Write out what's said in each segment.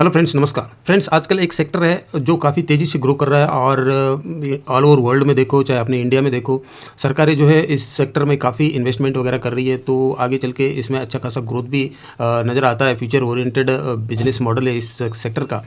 Hello friends, नमस्कार। Friends, आजकल एक सेक्टर है जो काफ़ी तेज़ी से ग्रो कर रहा है और ऑल ओवर वर्ल्ड में देखो, चाहे अपने इंडिया में देखो, सरकारें जो है इस सेक्टर में काफ़ी इन्वेस्टमेंट वगैरह कर रही है। तो आगे चल के इसमें अच्छा खासा ग्रोथ भी नज़र आता है। फ्यूचर ओरिएंटेड बिजनेस मॉडल है इस सेक्टर का,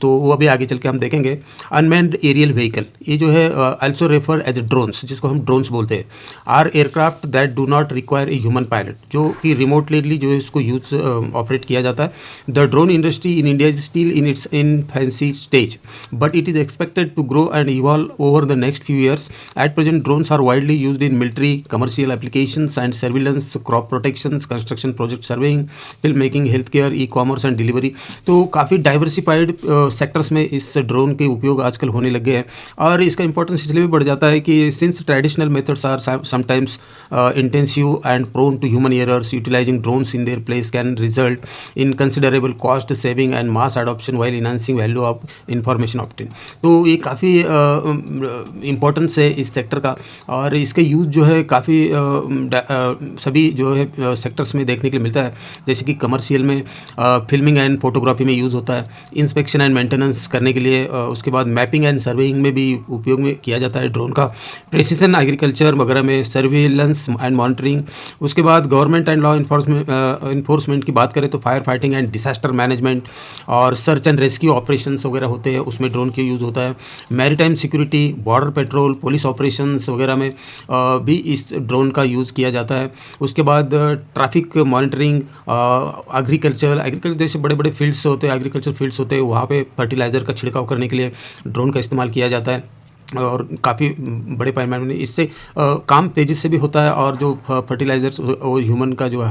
तो वो अभी आगे चल के हम देखेंगे। अनमैन्ड एरियल व्हीकल, ये जो है आल्सो रेफर एज ड्रोन्स, जिसको हम ड्रोन्स बोलते हैं, are aircraft that do not require a human pilot, जो कि रिमोटली जो है इसको यूज ऑपरेट किया जाता है। The drone industry in India is still in its infancy stage, but it is expected to grow and evolve over the next few years. At present, drones are widely used in military, commercial applications, and surveillance, crop protections, construction project surveying, filmmaking, healthcare, e-commerce and delivery. तो काफ़ी diversified sectors में इस drone के उपयोग आजकल होने लगे हैं और इसका इंपॉर्टेंस इसलिए भी बढ़ जाता है कि since traditional methods are sometimes intensive and prone to human errors, utilizing drones in their place can result in considerable cost saving and mass adoption while enhancing value of information obtained. तो ये काफ़ी importance है इस sector का और इसका use जो है काफ़ी सभी जो है सेक्टर्स में देखने के लिए मिलता है, जैसे कि कमर्शियल में फिल्मिंग एंड फोटोग्राफी में यूज़ होता है, इंस्पेक्शन एंड मेंटेनेंस करने के लिए, उसके बाद मैपिंग एंड सर्वेइंग में भी उपयोग में किया जाता है ड्रोन का, प्रेसिशन एग्रीकल्चर वगैरह में, सर्विलेंस एंड मॉनिटरिंग। उसके बाद गवर्नमेंट एंड लॉ इन्फोर्समेंट की बात करें तो fire fighting and disaster management और सर्च एंड रेस्क्यू ऑपरेशंस वगैरह होते हैं, उसमें ड्रोन का यूज़ होता है। Maritime security, border patrol, police operations वगैरह में भी इस ड्रोन का यूज़ किया जाता है। उसके बाद ट्रैफिक मॉनिटरिंग, एग्रीकल्चर जैसे बड़े बड़े फील्ड्स होते हैं, एग्रीकल्चर फील्ड्स होते हैं, वहाँ पे फर्टिलाइज़र का छिड़काव करने के लिए ड्रोन का इस्तेमाल किया जाता है और काफ़ी बड़े पैमाने में इससे काम तेज़ी से भी होता है और जो फर्टिलाइज़र्स और ह्यूमन का जो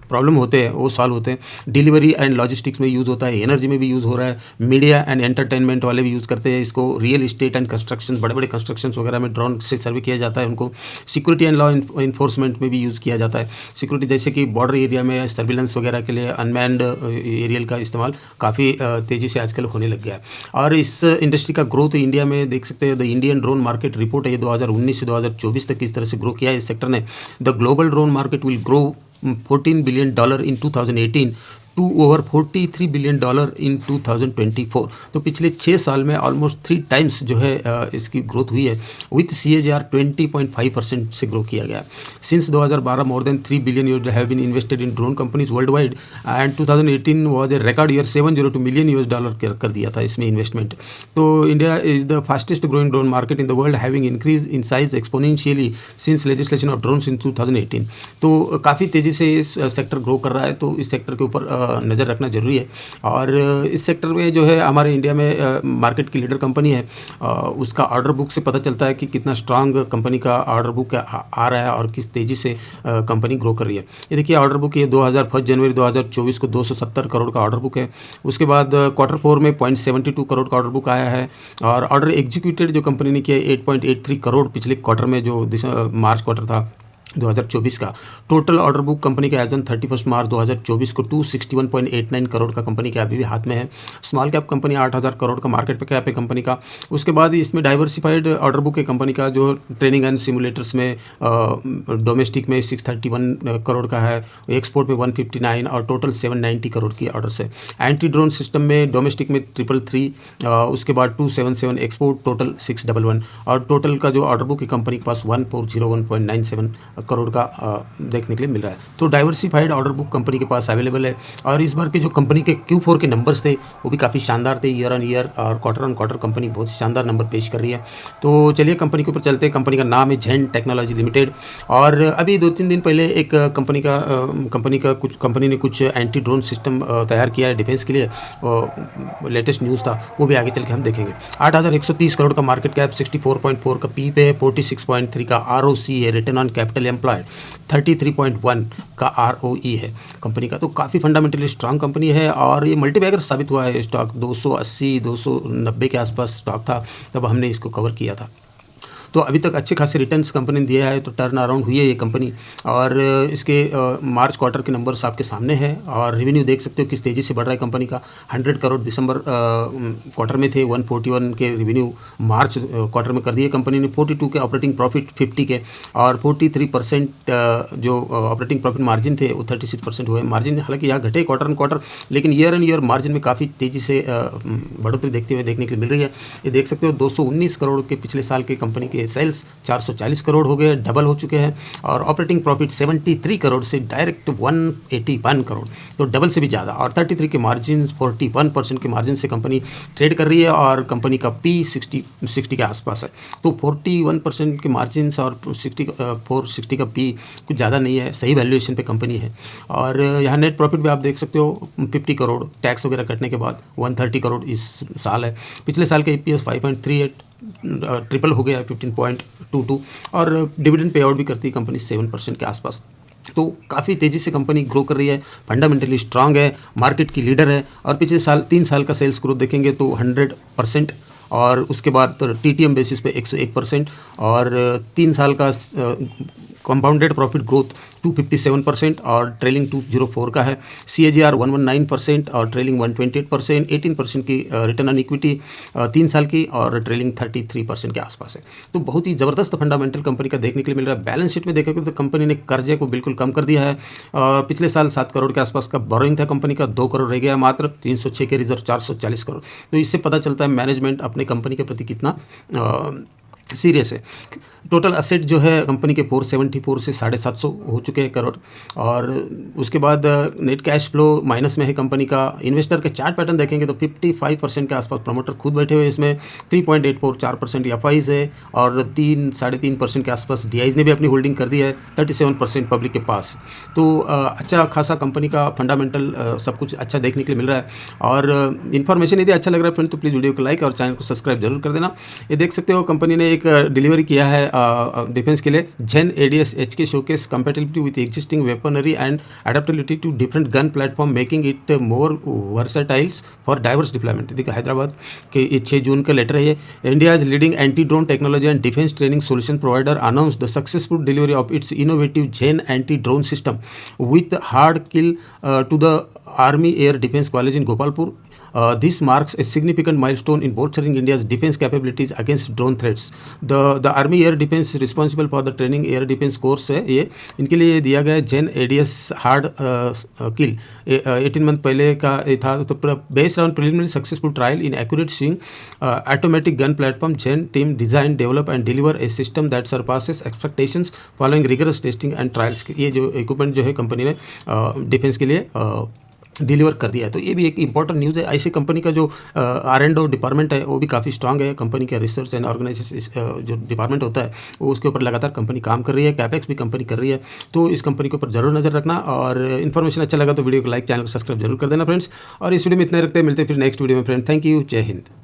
प्रॉब्लम होते हैं वो सॉल्व होते हैं। डिलीवरी एंड लॉजिस्टिक्स में यूज़ होता है, एनर्जी में भी यूज़ हो रहा है, मीडिया एंड एंटरटेनमेंट वाले भी यूज़ करते हैं इसको, रियल इस्टेट एंड कंस्ट्रक्शन, बड़े बड़े कंस्ट्रक्शंस वगैरह में ड्रोन से सर्वे किया जाता है उनको। सिक्योरिटी एंड लॉ इन्फोर्समेंट में भी यूज़ किया जाता है। सिक्योरिटी जैसे कि बॉर्डर एरिया में सर्विलेंस वगैरह के लिए अनमैन्ड एरियल का इस्तेमाल काफ़ी तेज़ी से आजकल होने लग गया है और इस इंडस्ट्री का ग्रोथ इंडिया में देख सकते हैं। The Indian drone market report है ये 2019 से 2024 तक किस तरह से ग्रो किया है इस सेक्टर ने। The global drone market will grow $14 billion in 2018 to over $43 billion in 2024। तो पिछले 6 साल में ऑलमोस्ट 3 टाइम्स जो है इसकी ग्रोथ हुई है, विथ CAGR 20.5% से ग्रो किया गया। Since 2012 more than $3 billion have been invested in drone companies worldwide and 2018 was a record year, $702 million कर दिया था इसमें इन्वेस्टमेंट। तो India is the fastest growing drone market in the world, having increase in size exponentially since legislation of drones in 2018। तो काफ़ी तेज़ी से इस सेक्टर ग्रो कर रहा है, तो इस सेक्टर के ऊपर नज़र रखना ज़रूरी है। और इस सेक्टर में जो है हमारे इंडिया में मार्केट की लीडर कंपनी है, उसका ऑर्डर बुक से पता चलता है कि कितना स्ट्रांग कंपनी का ऑर्डर बुक आ रहा है और किस तेज़ी से कंपनी ग्रो कर रही है। ये देखिए ऑर्डर बुक ये 1 जनवरी 2024 को 270 करोड़ का ऑर्डर बुक है। उसके बाद Q4 में 0.72 करोड़ का ऑर्डर बुक आया है और ऑर्डर एग्जीक्यूटेड जो कंपनी ने किया 8.83 करोड़ पिछले क्वार्टर में, जो मार्च क्वार्टर था 2024 का। टोटल ऑर्डर बुक कंपनी का एज ऑन 31 मार्च 2024 को 261.89 करोड़ का कंपनी के अभी भी हाथ में है। स्मॉल कैप कंपनी 8,000 करोड़ का मार्केट कैप है कंपनी का। उसके बाद इसमें डाइवर्सिफाइड ऑर्डर बुक है कंपनी का, जो ट्रेनिंग एंड सिमुलेटर्स में डोमेस्टिक में 631 करोड़ का है, एक्सपोर्ट में 159 और टोटल 790 करोड़ की ऑर्डर्स है। एंटी ड्रोन सिस्टम में डोमेस्टिक में 333, उसके बाद 277, एक्सपोर्ट टोटल 611 और टोटल का जो ऑर्डर बुक है कंपनी के पास 1401.97 करोड़ का देखने के लिए मिल रहा है। तो डाइवर्सिफाइड ऑर्डर बुक कंपनी के पास अवेलेबल है और इस बार के जो कंपनी के Q4 के नंबर्स थे वो भी काफ़ी शानदार थे। ईयर ऑन ईयर और क्वार्टर ऑन क्वार्टर कंपनी बहुत शानदार नंबर पेश कर रही है। तो चलिए कंपनी के ऊपर चलते हैं। कंपनी का नाम है जेन टेक्नोलॉजी लिमिटेड और अभी 2-3 दिन पहले एक कंपनी ने कुछ एंटी ड्रोन सिस्टम तैयार किया है डिफेंस के लिए, लेटेस्ट न्यूज़ था, वो भी आगे चल के हम देखेंगे। 8,130 करोड़ का मार्केट कैप, 64.4 का पी पे, 46.3 का ROC है, रिटर्न ऑन कैपिटल एम्प्लॉयड 33.1 का ROE है कंपनी का। तो काफ़ी फंडामेंटली स्ट्रांग कंपनी है और ये मल्टीबैगर साबित हुआ है। स्टॉक 280-290 के आसपास स्टॉक था तब हमने इसको कवर किया था। तो अभी तक अच्छे खासे रिटर्न्स कंपनी ने दिया है, तो टर्न अराउंड हुई है ये कंपनी। और इसके मार्च क्वार्टर के नंबर्स आपके सामने हैं और रेवेन्यू देख सकते हो किस तेज़ी से बढ़ रहा है कंपनी का। 100 करोड़ दिसंबर क्वार्टर में थे, 141 के रेवेन्यू मार्च क्वार्टर में कर दिए कंपनी ने, 42 के ऑपरेटिंग प्रॉफिट 50 के, और 43% जो ऑपरेटिंग प्रॉफिट मार्जिन थे वो 36% हुए। मार्जिन हालांकि यहाँ घटे क्वार्टर ऑन क्वार्टर, लेकिन ईयर एंड ईयर मार्जिन में काफ़ी तेज़ी से बढ़ोतरी देखने के लिए मिल रही है। ये देख सकते हो 219 करोड़ के पिछले साल के कंपनी के सेल्स 440 करोड़ हो गए, डबल हो चुके हैं। और ऑपरेटिंग प्रॉफिट 73 करोड़ से डायरेक्ट 181 करोड़, तो डबल से भी ज़्यादा। और 33 के मार्जिन, 41% के मार्जिन से कंपनी ट्रेड कर रही है और कंपनी का पी 60 के आसपास है। तो 41% के मार्जिन और 460 का पी कुछ ज़्यादा नहीं है, सही वैल्यूएशन पे कंपनी है। और यहाँ नेट प्रॉफिट भी आप देख सकते हो 50 करोड़, टैक्स वगैरह कटने के बाद 130 करोड़ इस साल है। पिछले साल का EPS 5.38 ट्रिपल हो गया 15.22, और डिविडेंड पे आउट भी करती है कंपनी 7% के आसपास। तो काफ़ी तेज़ी से कंपनी ग्रो कर रही है, फंडामेंटली स्ट्रांग है, मार्केट की लीडर है। और पिछले साल 3 साल का सेल्स ग्रोथ देखेंगे तो 100%, और उसके बाद TTM बेसिस पे 101%, और 3 साल का कंपाउंडेड प्रॉफिट ग्रोथ 257% और ट्रेलिंग 204 का है। CAGR 119% और ट्रेलिंग 128%, 18% की रिटर्न ऑन इक्विटी 3 साल की, और ट्रेलिंग 33% के आसपास है। तो बहुत ही ज़बरदस्त फंडामेंटल कंपनी का देखने के लिए मिल रहा है। बैलेंस शीट में देखेंगे तो कंपनी ने कर्जे को बिल्कुल कम कर दिया है। पिछले साल 7 करोड़ के आसपास का बोरोइंग था कंपनी का, 2 करोड़ रह गया मात्र, 306 के रिजर्व, 440 करोड़। तो इससे पता चलता है मैनेजमेंट अपने कंपनी के प्रति कितना सीरियस है। टोटल असेट जो है कंपनी के 474 से 750 हो चुके हैं करोड़। और उसके बाद नेट कैश फ्लो माइनस में है कंपनी का। इन्वेस्टर के चार्ट पैटर्न देखेंगे तो 55% के आसपास प्रमोटर खुद बैठे हुए, इसमें 3.84% FIs है, और 3-3.5% के आसपास DIs ने भी अपनी होल्डिंग कर दी है, 37% पब्लिक के पास। तो अच्छा खासा कंपनी का फंडामेंटल सब कुछ अच्छा देखने के लिए मिल रहा है। और इन्फॉर्मेशन यदि अच्छा लग रहा है फ्रेंड तो प्लीज़ वीडियो को लाइक और चैनल को सब्सक्राइब जरूर कर देना। ये देख सकते हो कंपनी ने एक डिलीवरी किया है डिफेंस के लिए, gen ADS HK showcase compatibility with existing weaponry and adaptability to different gun platform, making it more versatiles for diverse deployment. देखिए हैदराबाद के 6 जून का लेटर है ये। India is leading anti drone technology and defence training solution provider announce the successful delivery of its innovative gen anti drone system with hard kill to the Army Air Defense College in Gopalpur. This marks a significant milestone in bolstering India's defense capabilities against drone threats. The Army Air Defense responsible for the training air defense course है ये, इनके लिए दिया गया Zen ADS hard kill 18 month पहले का था। तो based on preliminary successful trial in accurate swing automatic gun platform, Zen team design develop and deliver a system that surpasses expectations following rigorous testing and trials. ये जो equipment जो है company ने defence के लिए डिलीवर कर दिया है। तो ये भी एक इंपॉर्टेंट न्यूज़ है। ऐसी कंपनी का जो R&D डिपार्टमेंट है वो भी काफ़ी स्ट्रांग है। कंपनी का रिसर्च एंड ऑर्गेनाइजेशन जो डिपार्टमेंट होता है वो उसके ऊपर लगातार कंपनी काम कर रही है, कैपेक्स भी कंपनी कर रही है। तो इस कंपनी के ऊपर जरूर नज़र रखना। और इन्फॉर्मेशन अच्छा लगा तो वीडियो को लाइक, चैनल को सब्सक्राइब जरूर कर देना फ्रेंड्स। और इस वीडियो में इतना रखते हैं, मिलते हैं फिर नेक्स्ट वीडियो में फ्रेंड। थैंक यू, जय हिंद।